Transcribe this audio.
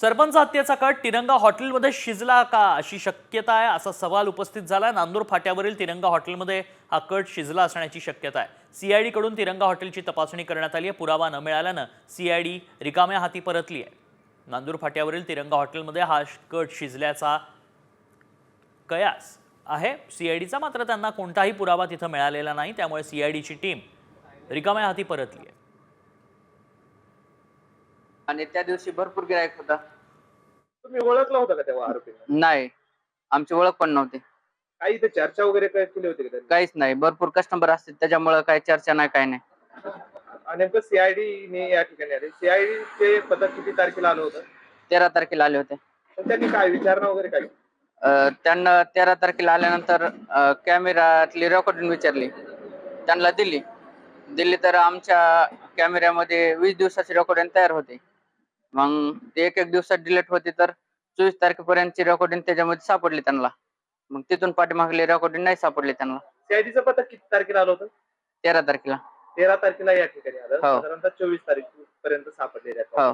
सरपंच हत्येचा कट तिरंगा हॉटेलमध्ये शिजला का अशी शक्यता आहे असा सवाल उपस्थित झाला। नांदूर फाट्यावरील तिरंगा हॉटेलमध्ये हा कट शिजला असण्याची शक्यता आहे। सीआयडी कडून तिरंगा हॉटेलची तपासणी करण्यात आली आहे। पुरावा न मिळाल्यानं सीआयडी रिकाम्या हाती परतली आहे। नांदूर फाट्यावरील तिरंगा हॉटेलमध्ये हा कट शिजल्याचा कयास आहे सीआयडीचा, मात्र त्यांना कोणताही पुरावा तिथं मिळालेला नाही, त्यामुळे सीआयडीची टीम रिकाम्या हाती परतली आहे। आणि त्या दिवशी भरपूर गिराईक होता। तुम्ही ओळखला होता का तेव्हा आरोपींना? नाही, आमची ओळख पण नव्हती। काही इथे चर्चा वगैरे काय केली होती का त्यांनी? काहीच नाही, भरपूर कस्टमर असतात त्याच्यामुळे काही चर्चा नाही, काही नाही। आणि नेमकं सीआयडी ने या ठिकाणी आले, सीआयडी चे पथक किती तारखेला आलं होतं? 13 तारखेला आले होते। तर त्यांनी काय विचारणा वगैरे काय? त्यांना 13 तारखेला आल्यानंतर कॅमेरातली रेकॉर्डिंग विचारली, त्यांना दिली तर आमच्या कॅमेऱ्यामध्ये 20 दिवसाची रेकॉर्डिंग तयार होते। मग ते एक दिवसात डिलीट होते, तर 24 तारखेपर्यंतची रेकॉर्डिंग त्याच्यामध्ये सापडली त्यांना। मग तिथून पाठीमागली रेकॉर्डिंग नाही सापडली त्यांना। सीआयडीचं पथक किती तारखेला आलं होतं? 13 तारखेला। 13 तारखेला या ठिकाणी आलं, हो. साधारणतः 24 तारीख पर्यंत सापडलेले आहेत। हो।